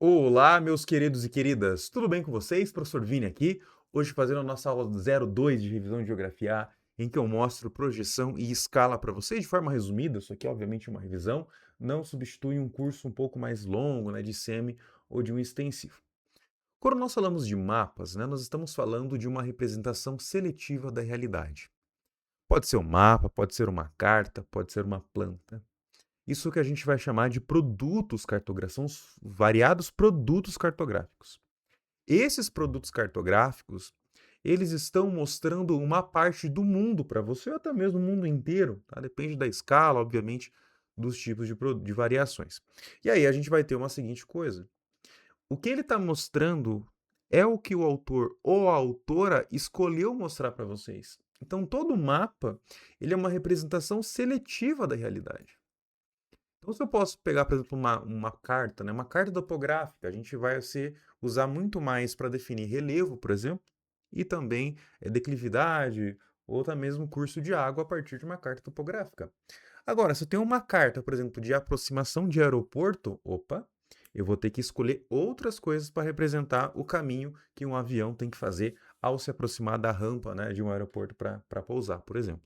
Olá, meus queridos e queridas, tudo bem com vocês? Professor Vini aqui, hoje fazendo a nossa aula 02 de revisão de Geografia A, em que eu mostro projeção e escala para vocês de forma resumida. Isso aqui, obviamente, é uma revisão, não substitui um curso um pouco mais longo, né, de semi ou de um extensivo. Quando nós falamos de mapas, né, nós estamos falando de uma representação seletiva da realidade. Pode ser um mapa, pode ser uma carta, pode ser uma planta. Isso que a gente vai chamar de produtos cartográficos, são os variados produtos cartográficos. Esses produtos cartográficos, eles estão mostrando uma parte do mundo para você, ou até mesmo o mundo inteiro, tá? Depende da escala, obviamente, dos tipos de variações. E aí a gente vai ter uma seguinte coisa: o que ele está mostrando é o que o autor ou a autora escolheu mostrar para vocês. Então, todo mapa ele é uma representação seletiva da realidade. Então, se eu posso pegar, por exemplo, uma carta, né? Uma carta topográfica, a gente vai usar muito mais para definir relevo, por exemplo, e também declividade, ou até mesmo curso de água a partir de uma carta topográfica. Agora, se eu tenho uma carta, por exemplo, de aproximação de aeroporto, opa, eu vou ter que escolher outras coisas para representar o caminho que um avião tem que fazer ao se aproximar da rampa, né, de um aeroporto para pousar, por exemplo.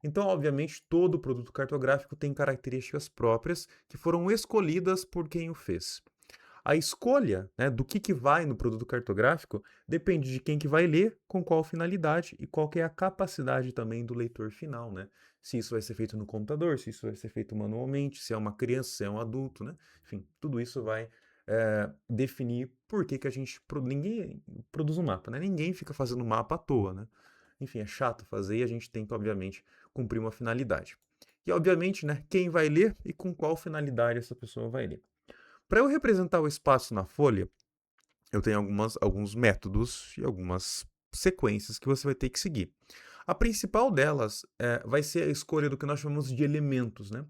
Então, obviamente, todo produto cartográfico tem características próprias que foram escolhidas por quem o fez. A escolha, né, do que vai no produto cartográfico depende de quem que vai ler, com qual finalidade e qual que é a capacidade também do leitor final, né? Se isso vai ser feito no computador, se isso vai ser feito manualmente, se é uma criança, se é um adulto, né? Enfim, tudo isso vai definir por que que a gente... Ninguém produz um mapa, né? Ninguém fica fazendo mapa à toa, né? Enfim, é chato fazer e a gente tem que, obviamente, cumprir uma finalidade. E, obviamente, né, quem vai ler e com qual finalidade essa pessoa vai ler. Para eu representar o espaço na folha, eu tenho alguns métodos e algumas sequências que você vai ter que seguir. A principal delas vai ser a escolha do que nós chamamos de elementos, né?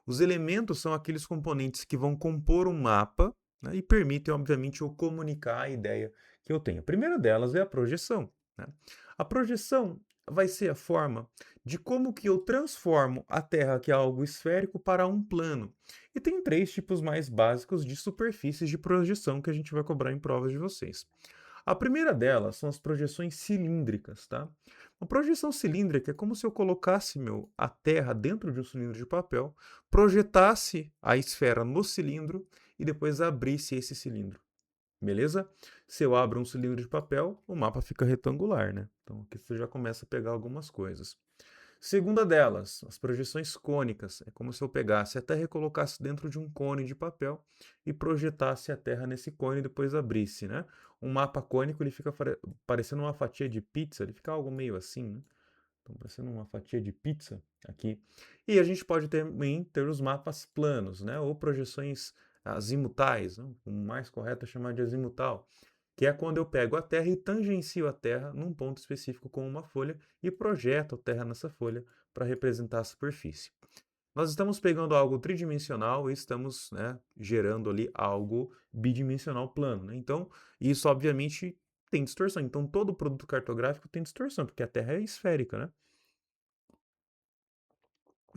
Os elementos são aqueles componentes que vão compor um mapa, né, e permitem, obviamente, eu comunicar a ideia que eu tenho. A primeira delas é a projeção, né? A projeção vai ser a forma de como que eu transformo a Terra, que é algo esférico, para um plano. E tem três tipos mais básicos de superfícies de projeção que a gente vai cobrar em provas de vocês. A primeira delas são as projeções cilíndricas, tá? Uma projeção cilíndrica é como se eu colocasse a Terra dentro de um cilindro de papel, projetasse a esfera no cilindro e depois abrisse esse cilindro. Beleza? Se eu abro um cilindro de papel, o mapa fica retangular, né? Então aqui você já começa a pegar algumas coisas. Segunda delas, as projeções cônicas. É como se eu pegasse a Terra e colocasse dentro de um cone de papel e projetasse a Terra nesse cone e depois abrisse, né? Um mapa cônico ele fica parecendo uma fatia de pizza, ele fica algo meio assim, né? Então, parecendo uma fatia de pizza aqui. E a gente pode também ter os mapas planos, né? Ou projeções azimutais, né? O mais correto é chamar de azimutal, que é quando eu pego a Terra e tangencio a Terra num ponto específico com uma folha e projeto a Terra nessa folha para representar a superfície. Nós estamos pegando algo tridimensional e estamos, né, gerando ali algo bidimensional plano, né? Então, isso obviamente tem distorção. Então, todo produto cartográfico tem distorção, porque a Terra é esférica, né?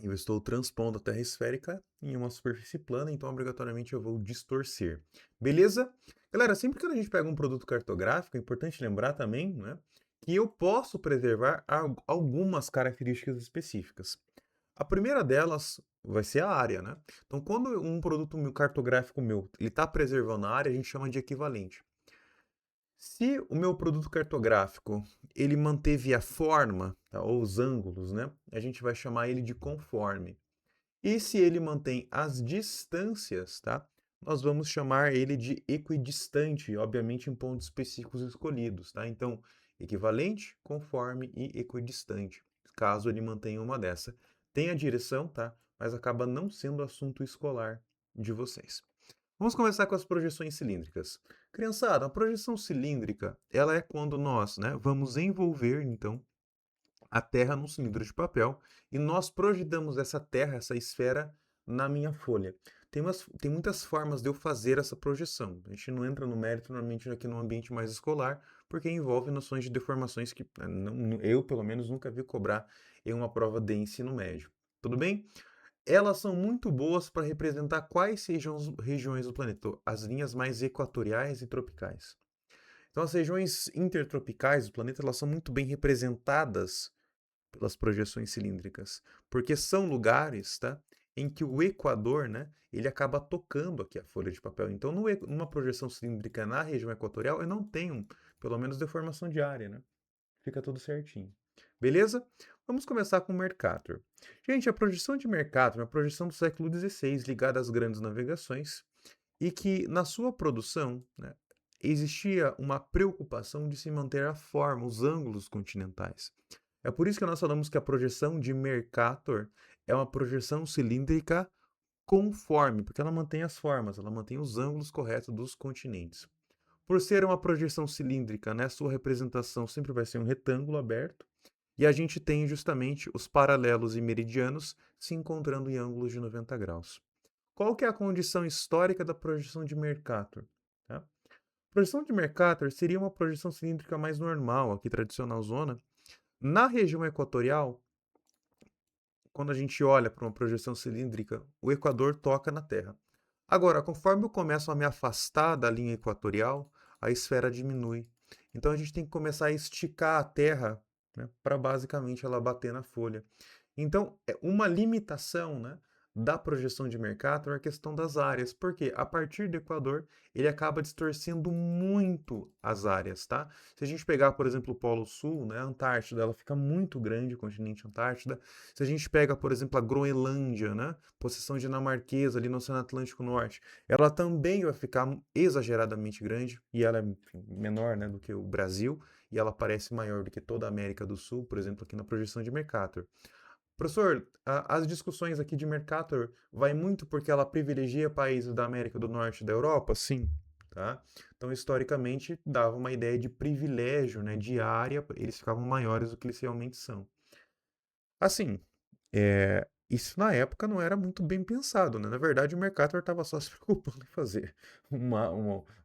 Eu estou transpondo a Terra esférica em uma superfície plana, então obrigatoriamente eu vou distorcer. Beleza? Galera, sempre que a gente pega um produto cartográfico, é importante lembrar também, né, que eu posso preservar algumas características específicas. A primeira delas vai ser a área, né? Então, quando um produto cartográfico meu ele está preservando a área, a gente chama de equivalente. Se o meu produto cartográfico ele manteve a forma, tá, ou os ângulos, né, a gente vai chamar ele de conforme. E se ele mantém as distâncias, tá, nós vamos chamar ele de equidistante, obviamente em pontos específicos escolhidos, tá? Então, equivalente, conforme e equidistante, caso ele mantenha uma dessa. Tem a direção, tá? Mas acaba não sendo assunto escolar de vocês. Vamos começar com as projeções cilíndricas. Criançada, a projeção cilíndrica, ela é quando nós, né, vamos envolver, então, a Terra num cilindro de papel e nós projetamos essa Terra, essa esfera, na minha folha. Tem muitas formas de eu fazer essa projeção. A gente não entra no mérito normalmente aqui no ambiente mais escolar, porque envolve noções de deformações que eu, pelo menos, nunca vi cobrar em uma prova de ensino médio. Tudo bem? Elas são muito boas para representar quais sejam as regiões do planeta, as linhas mais equatoriais e tropicais. Então, as regiões intertropicais do planeta, elas são muito bem representadas pelas projeções cilíndricas, porque são lugares, tá, em que o equador, né, ele acaba tocando aqui a folha de papel. Então, numa projeção cilíndrica na região equatorial, eu não tenho, pelo menos, deformação de área, né? Fica tudo certinho. Beleza? Vamos começar com o Mercator. Gente, a projeção de Mercator é uma projeção do século XVI ligada às grandes navegações e que, na sua produção, né, existia uma preocupação de se manter a forma, os ângulos continentais. É por isso que nós falamos que a projeção de Mercator é uma projeção cilíndrica conforme, porque ela mantém as formas, ela mantém os ângulos corretos dos continentes. Por ser uma projeção cilíndrica, né, sua representação sempre vai ser um retângulo aberto, e a gente tem justamente os paralelos e meridianos se encontrando em ângulos de 90 graus. Qual que é a condição histórica da projeção de Mercator? Tá? A projeção de Mercator seria uma projeção cilíndrica mais normal, aqui tradicional zona. Na região equatorial, quando a gente olha para uma projeção cilíndrica, o Equador toca na Terra. Agora, conforme eu começo a me afastar da linha equatorial, a esfera diminui. Então a gente tem que começar a esticar a Terra, né, para basicamente ela bater na folha. Então, é uma limitação, né, da projeção de Mercator é a questão das áreas, porque a partir do Equador ele acaba distorcendo muito as áreas, tá? Se a gente pegar, por exemplo, o Polo Sul, né, a Antártida, ela fica muito grande, o continente Antártida. Se a gente pega, por exemplo, a Groenlândia, né, posição dinamarquesa ali no Oceano Atlântico Norte, ela também vai ficar exageradamente grande e ela é, enfim, menor, né, do que o Brasil e ela parece maior do que toda a América do Sul, por exemplo, aqui na projeção de Mercator. Professor, as discussões aqui de Mercator vai muito porque ela privilegia países da América do Norte e da Europa? Sim, tá? Então, historicamente, dava uma ideia de privilégio, né, de área, eles ficavam maiores do que eles realmente são. Assim, isso na época não era muito bem pensado, né? Na verdade, o Mercator estava só se preocupando em fazer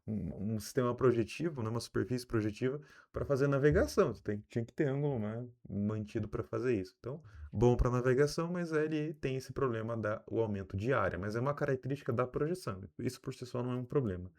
um sistema projetivo, né? Uma superfície projetiva para fazer navegação. Tinha que ter ângulo, né, mantido para fazer isso. Então, bom para navegação, mas ele tem esse problema da o aumento de área. Mas é uma característica da projeção. Isso por si só não é um problema,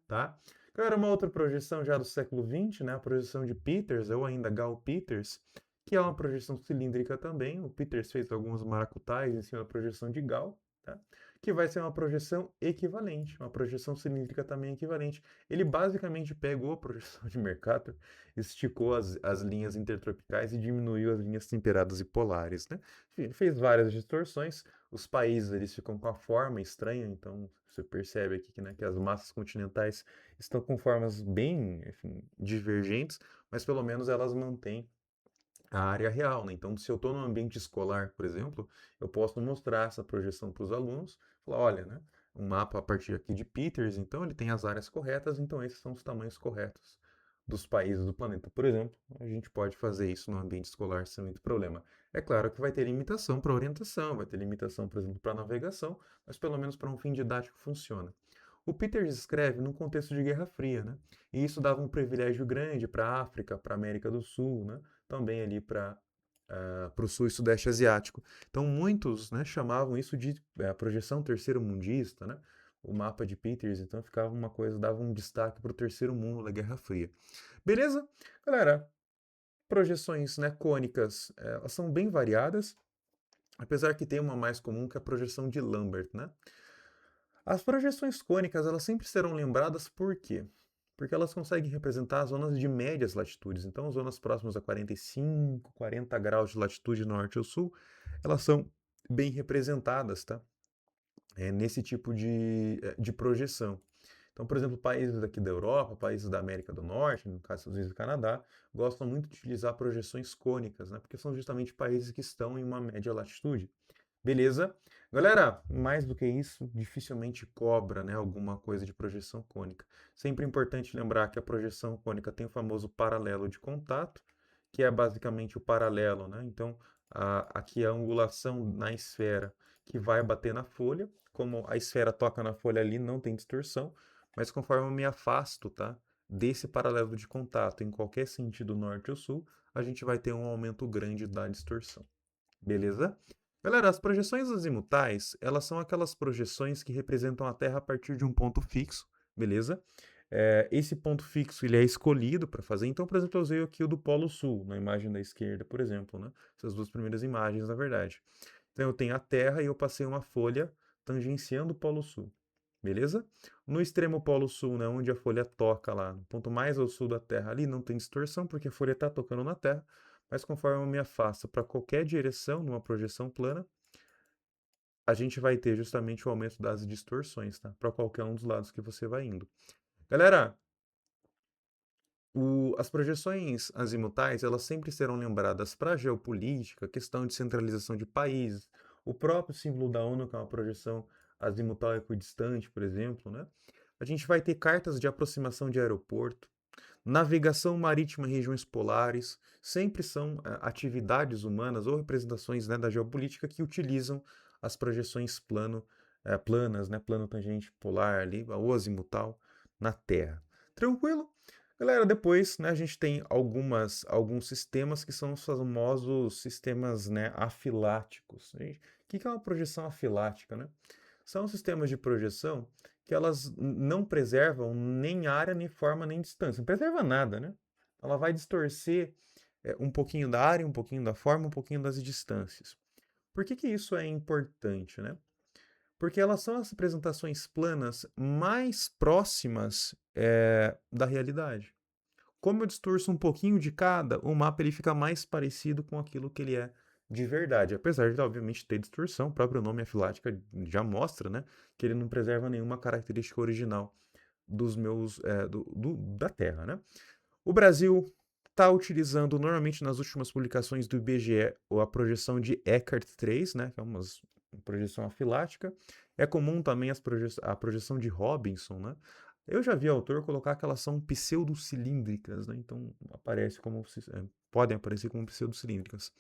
tá? Agora, uma outra projeção já do século XX, né? A projeção de Peters, ou ainda Gall-Peters, que é uma projeção cilíndrica também. O Peters fez alguns maracutais em cima da projeção de Gauss, tá? Que vai ser uma projeção equivalente, uma projeção cilíndrica também equivalente. Ele basicamente pegou a projeção de Mercator, esticou as linhas intertropicais e diminuiu as linhas temperadas e polares, né? Enfim, ele fez várias distorções. Os países eles ficam com a forma estranha, então você percebe aqui que, né, que as massas continentais estão com formas bem, enfim, divergentes, mas pelo menos elas mantêm a área real, né? Então, se eu estou no ambiente escolar, por exemplo, eu posso mostrar essa projeção para os alunos, falar, olha, né, um mapa a partir aqui de Peters, então ele tem as áreas corretas, então esses são os tamanhos corretos dos países do planeta. Por exemplo, a gente pode fazer isso no ambiente escolar sem muito problema. É claro que vai ter limitação para orientação, vai ter limitação, por exemplo, para navegação, mas pelo menos para um fim didático funciona. O Peters escreve num contexto de Guerra Fria, né? E isso dava um privilégio grande para a África, para a América do Sul, né? Também ali para o Sul e Sudeste Asiático. Então, muitos, né, chamavam isso de projeção terceiro-mundista, né? O mapa de Peters, então ficava uma coisa, dava um destaque para o terceiro mundo da Guerra Fria. Beleza? Galera, projeções, né, cônicas, elas são bem variadas, apesar que tem uma mais comum que é a projeção de Lambert, né? As projeções cônicas, elas sempre serão lembradas por quê? Porque elas conseguem representar zonas de médias latitudes. Então, zonas próximas a 45, 40 graus de latitude norte ou sul, elas são bem representadas, tá? Nesse tipo de projeção. Então, por exemplo, países aqui da Europa, países da América do Norte, no caso Estados Unidos e Canadá, gostam muito de utilizar projeções cônicas, né? Porque são justamente países que estão em uma média latitude. Beleza? Galera, mais do que isso, dificilmente cobra, né, alguma coisa de projeção cônica. Sempre é importante lembrar que a projeção cônica tem o famoso paralelo de contato, que é basicamente o paralelo, né? Então, aqui a angulação na esfera que vai bater na folha, como a esfera toca na folha ali, não tem distorção, mas conforme eu me afasto, tá, desse paralelo de contato em qualquer sentido norte ou sul, a gente vai ter um aumento grande da distorção. Beleza? Galera, as projeções azimutais, elas são aquelas projeções que representam a Terra a partir de um ponto fixo, beleza? Esse ponto fixo ele é escolhido para fazer. Então, por exemplo, eu usei aqui o do Polo Sul, na imagem da esquerda, por exemplo, né? Essas duas primeiras imagens, na verdade. Então, eu tenho a Terra e eu passei uma folha tangenciando o Polo Sul, beleza? No extremo Polo Sul, né, onde a folha toca lá, no ponto mais ao sul da Terra, ali não tem distorção, porque a folha está tocando na Terra, mas conforme eu me afasto para qualquer direção, numa projeção plana, a gente vai ter justamente o aumento das distorções, tá? Para qualquer um dos lados que você vai indo. Galera, as projeções azimutais, elas sempre serão lembradas para a geopolítica, questão de centralização de países, o próprio símbolo da ONU, que é uma projeção azimutal equidistante, por exemplo, né? A gente vai ter cartas de aproximação de aeroporto, navegação marítima em regiões polares, sempre são atividades humanas ou representações, né, da geopolítica que utilizam as projeções planas, né, plano tangente polar ali, ou azimutal, na Terra. Tranquilo? Galera, depois, né, a gente tem alguns sistemas que são os famosos sistemas, né, afiláticos. O que é uma projeção afilática, né? São sistemas de projeção que elas não preservam nem área, nem forma, nem distância. Não preserva nada, né? Ela vai distorcer um pouquinho da área, um pouquinho da forma, um pouquinho das distâncias. Por que isso é importante, né? Porque elas são as representações planas mais próximas da realidade. Como eu distorço um pouquinho de cada, o mapa ele fica mais parecido com aquilo que ele é de verdade. Apesar de, obviamente, ter distorção, o próprio nome afilática já mostra, né, que ele não preserva nenhuma característica original dos meus, da Terra, né? O Brasil está utilizando normalmente nas últimas publicações do IBGE a projeção de Eckert 3, né, que é uma projeção afilática. É comum também a projeção de Robinson, né? Eu já vi autor colocar que elas são pseudocilíndricas, né? Então podem aparecer como pseudocilíndricas.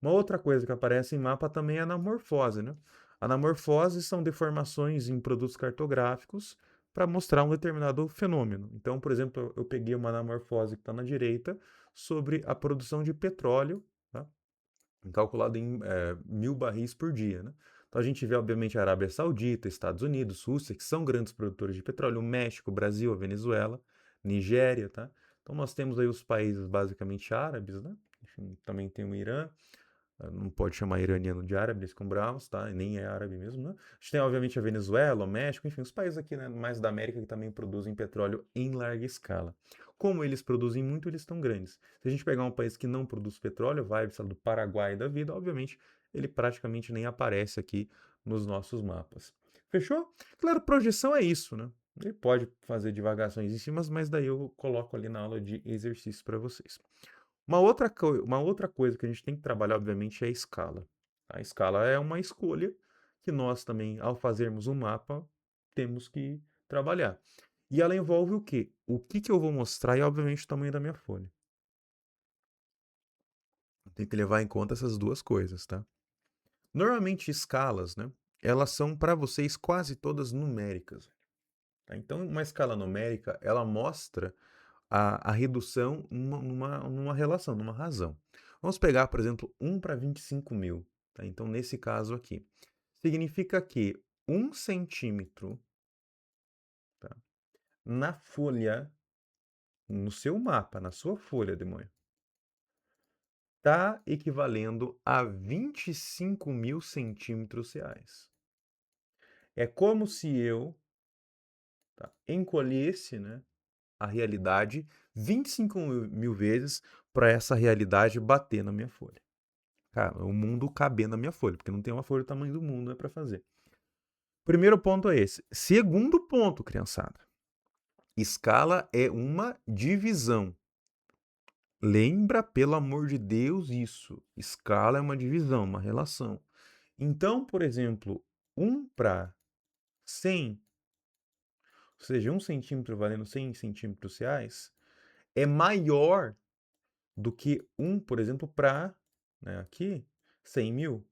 Uma outra coisa que aparece em mapa também é a anamorfose, né? Anamorfose são deformações em produtos cartográficos para mostrar um determinado fenômeno. Então, por exemplo, eu peguei uma anamorfose que está na direita sobre a produção de petróleo, tá? Calculado em 1.000 barris por dia, né? Então a gente vê, obviamente, a Arábia Saudita, Estados Unidos, Rússia, que são grandes produtores de petróleo, o México, Brasil, a Venezuela, Nigéria, tá? Então nós temos aí os países basicamente árabes, né? Enfim, também tem o Irã, não pode chamar iraniano de árabe, eles ficam bravos, tá? E nem é árabe mesmo, né? A gente tem, obviamente, a Venezuela, o México, enfim, os países aqui, né, mais da América que também produzem petróleo em larga escala. Como eles produzem muito, eles estão grandes. Se a gente pegar um país que não produz petróleo, vai, sei lá, do Paraguai da vida, obviamente, ele praticamente nem aparece aqui nos nossos mapas. Fechou? Claro, projeção é isso, né? Ele pode fazer divagações em cima, mas daí eu coloco ali na aula de exercício para vocês. Uma outra coisa que a gente tem que trabalhar, obviamente, é a escala. A escala é uma escolha que nós também, ao fazermos um mapa, temos que trabalhar. E ela envolve o quê? O que eu vou mostrar e, obviamente, o tamanho da minha folha. Tem que levar em conta essas duas coisas, tá? Normalmente, escalas, né? Elas são, para vocês, quase todas numéricas. Tá? Então, uma escala numérica, ela mostra a redução numa relação, numa razão. Vamos pegar, por exemplo, 1 para 25.000. Tá? Então, nesse caso aqui, significa que 1 centímetro, tá, na folha, no seu mapa, na sua folha, demônio, está equivalendo a 25.000 centímetros reais. É como se eu, tá, encolhesse, né, a realidade 25.000 vezes para essa realidade bater na minha folha. Cara, o mundo caber na minha folha, porque não tem uma folha do tamanho do mundo, para fazer. Primeiro ponto é esse. Segundo ponto, criançada. Escala é uma divisão. Lembra, pelo amor de Deus, isso. Escala é uma divisão, uma relação. Então, por exemplo, 1 para 100, ou seja, 1 centímetro valendo 100 centímetros reais, é maior do que 1, por exemplo, para, né, aqui, 100.000.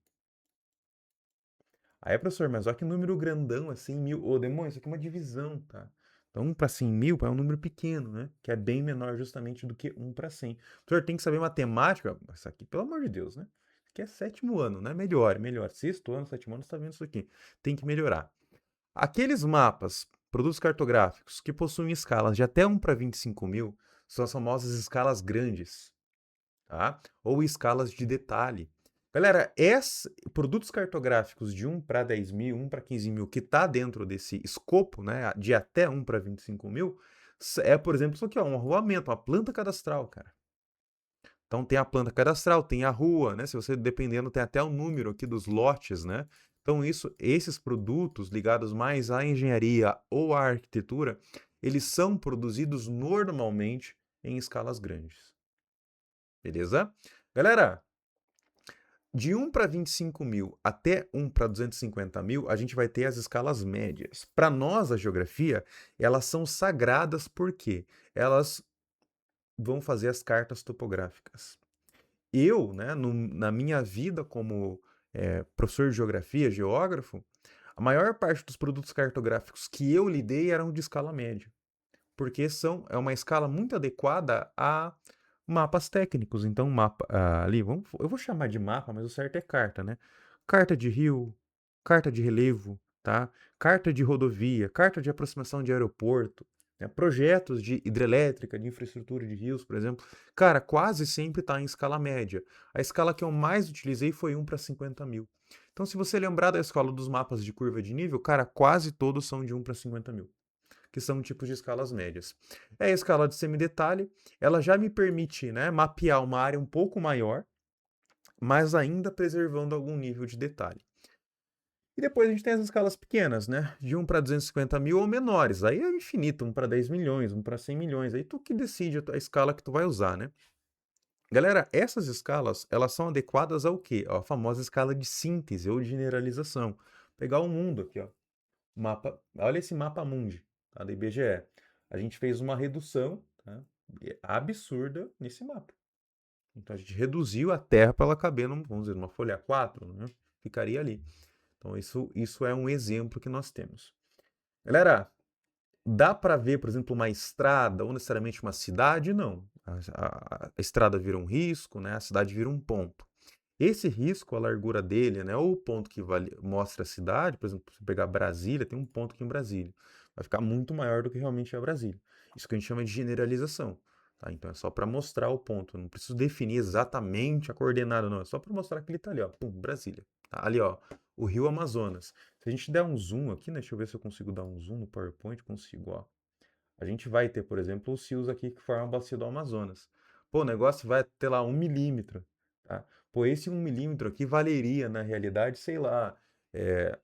Aí, professor, mas olha que número grandão, assim, 1.000. Ô, demônio, isso aqui é uma divisão, tá? Então, 1 para 100.000 é um número pequeno, né? Que é bem menor justamente do que 1 para 100. Professor, tem que saber matemática. Isso aqui, pelo amor de Deus, né? que é sétimo ano, né? Melhor, melhor. Sexto ano, sétimo ano, você está vendo isso aqui. Tem que melhorar. Aqueles mapas, produtos cartográficos, que possuem escalas de até 1 para 25 mil, são as famosas escalas grandes, tá? Ou escalas de detalhe. Galera, produtos cartográficos de 1 para 10 mil, 1 para 15 mil, que está dentro desse escopo, né, de até 1 para 25 mil, é, por exemplo, isso aqui, ó, um arruamento, uma planta cadastral, cara. Então tem a planta cadastral, tem a rua, né? Se você dependendo, tem até o número aqui dos lotes, né? Então esses produtos ligados mais à engenharia ou à arquitetura, eles são produzidos normalmente em escalas grandes. Beleza? Galera, de 1 para 25 mil até 1 para 250 mil, a gente vai ter as escalas médias. Para nós, a geografia, elas são sagradas porque elas vão fazer as cartas topográficas. Eu, né, na minha vida como professor de geografia, geógrafo, a maior parte dos produtos cartográficos que eu lidei eram de escala média, porque é uma escala muito adequada a mapas técnicos. Então, ali, eu vou chamar de mapa, mas o certo é carta, né? Carta de rio, carta de relevo, tá? Carta de rodovia, carta de aproximação de aeroporto, né? Projetos de hidrelétrica, de infraestrutura de rios, por exemplo. Cara, quase sempre está em escala média. A escala que eu mais utilizei foi 1 para 50 mil. Então, se você lembrar da escola dos mapas de curva de nível, cara, quase todos são de 1 para 50 mil, que são tipos de escalas médias. É a escala de semidetalhe, ela já me permite, né, mapear uma área um pouco maior, mas ainda preservando algum nível de detalhe. E depois a gente tem as escalas pequenas, né? De 1 para 250 mil ou menores. Aí é infinito, 1 para 10 milhões, 1 para 100 milhões. Aí tu que decide a escala que tu vai usar, né? Galera, essas escalas, elas são adequadas ao quê? A famosa escala de síntese ou de generalização. Pegar o mundo aqui, ó. Mapa, olha esse mapa mundi, tá, da IBGE. A gente fez uma redução, tá, absurda nesse mapa. Então a gente reduziu a Terra para ela caber, vamos dizer, numa folha A4, né? Ficaria ali. Então isso é um exemplo que nós temos. Galera, dá para ver, por exemplo, uma estrada ou necessariamente uma cidade? Não. A estrada vira um risco, né? A cidade vira um ponto. Esse risco, a largura dele, né, ou o ponto que mostra a cidade, por exemplo, se pegar Brasília, tem um ponto aqui em Brasília. Vai ficar muito maior do que realmente é Brasília. Isso que a gente chama de generalização. Tá? Então é só para mostrar o ponto. Não preciso definir exatamente a coordenada, não. É só para mostrar que ele está ali, ó. Pum, Brasília. Tá? Ali, ó, o Rio Amazonas. Se a gente der um zoom aqui, né? Deixa eu ver se eu consigo dar um zoom no PowerPoint. Consigo, ó. A gente vai ter, por exemplo, os rios aqui que formam a bacia do Amazonas. Pô, o negócio vai ter lá 1 milímetro, tá? Pô, esse 1 milímetro aqui valeria, na realidade, sei lá, é,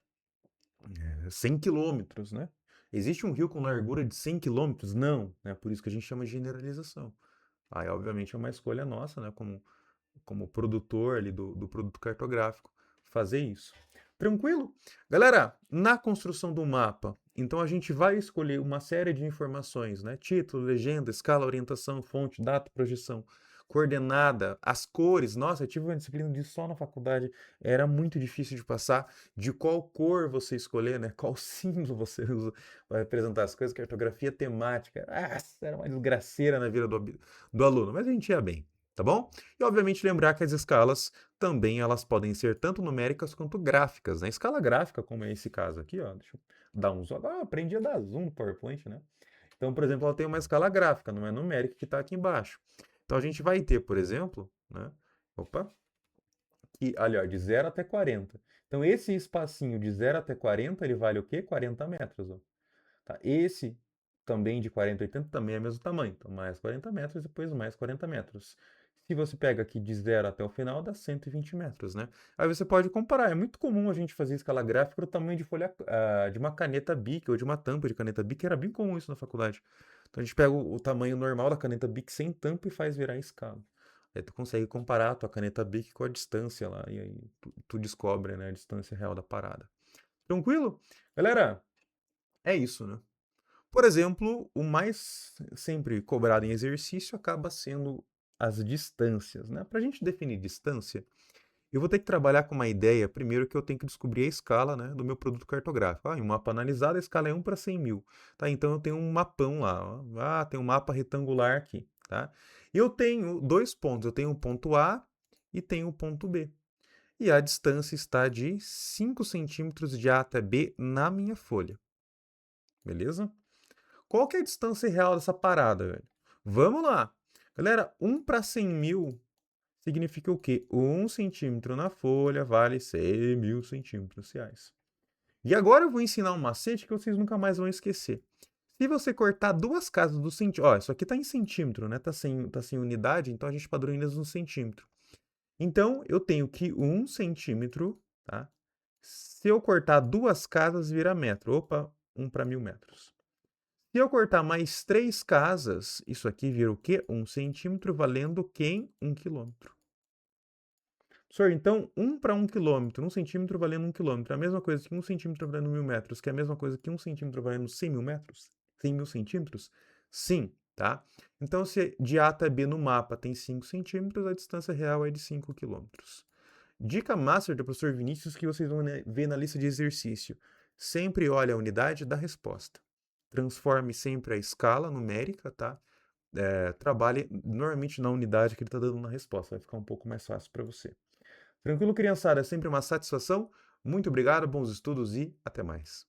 100 quilômetros, né? Existe um rio com largura de 100 quilômetros? Não, né? Por isso que a gente chama de generalização. Aí, obviamente, é uma escolha nossa, né? Como produtor ali do produto cartográfico, fazer isso. Tranquilo? Galera, na construção do mapa, então a gente vai escolher uma série de informações, né? Título, legenda, escala, orientação, fonte, data, projeção, coordenada, as cores. Nossa, eu tive uma disciplina disso só na faculdade, era muito difícil de passar, de qual cor você escolher, né? Qual símbolo você usa para representar as coisas, cartografia temática. Ah, era uma desgraceira na vida do aluno, mas a gente ia bem. Tá bom? E obviamente lembrar que as escalas também elas podem ser tanto numéricas quanto gráficas, né? Escala gráfica, como é esse caso aqui, ó. Deixa eu dar um zoom. Agora eu aprendi a dar zoom no PowerPoint, né? Então, por exemplo, ela tem uma escala gráfica, não é numérica que está aqui embaixo. Então a gente vai ter, por exemplo, né? Opa, que, ali, ó, de 0 até 40. Então esse espacinho de 0 até 40, ele vale o quê? 40 metros, ó. Tá? Esse também de 40 a 80 também é o mesmo tamanho. Então, mais 40 metros, depois mais 40 metros. Se você pega aqui de 0 até o final, dá 120 metros, né? Aí você pode comparar. É muito comum a gente fazer escala gráfica do tamanho de folha, de uma caneta Bic ou de uma tampa de caneta Bic. Era bem comum isso na faculdade. Então a gente pega o tamanho normal da caneta Bic sem tampa e faz virar escala. Aí tu consegue comparar a tua caneta Bic com a distância lá. E aí tu descobre, né, a distância real da parada. Tranquilo? Galera, é isso, né? Por exemplo, o mais sempre cobrado em exercício acaba sendo as distâncias, né? Para a gente definir distância, eu vou ter que trabalhar com uma ideia, primeiro que eu tenho que descobrir a escala, né, do meu produto cartográfico. Em um mapa analisado, a escala é 1 para 100 mil. Tá? Então eu tenho um mapão lá. Ó. Tem um mapa retangular aqui. Tá? E eu tenho dois pontos. Eu tenho o ponto A e tenho o ponto B. e a distância está de 5 centímetros de A até B na minha folha. Beleza? Qual que é a distância real dessa parada, velho? Vamos lá. Galera, 1 para 100 mil significa o quê? 1 centímetro na folha vale 100 mil centímetros reais. E agora eu vou ensinar um macete que vocês nunca mais vão esquecer. Se você cortar duas casas do centímetro... Ó, isso aqui tá em centímetro, né? Tá sem unidade, então a gente padroniza no centímetro. Então, eu tenho que 1 centímetro, tá? Se eu cortar duas casas, vira metro. Opa, 1 para 1000 metros. Se eu cortar mais 3 casas, isso aqui vira o quê? 1 centímetro, valendo quem? 1 quilômetro. Professor, então 1 para 1 quilômetro, 1 centímetro valendo 1 quilômetro, é a mesma coisa que 1 centímetro valendo 1000 metros, que é a mesma coisa que 1 centímetro valendo 100 mil metros? 100 mil centímetros? Sim, tá? Então, se de A até B no mapa tem 5 centímetros, a distância real é de 5 quilômetros. Dica master do professor Vinícius que vocês vão ver na lista de exercício. Sempre olhe a unidade da resposta. Transforme sempre a escala numérica, tá? Trabalhe normalmente na unidade que ele está dando na resposta, vai ficar um pouco mais fácil para você. Tranquilo, criançada? É sempre uma satisfação. Muito obrigado, bons estudos e até mais.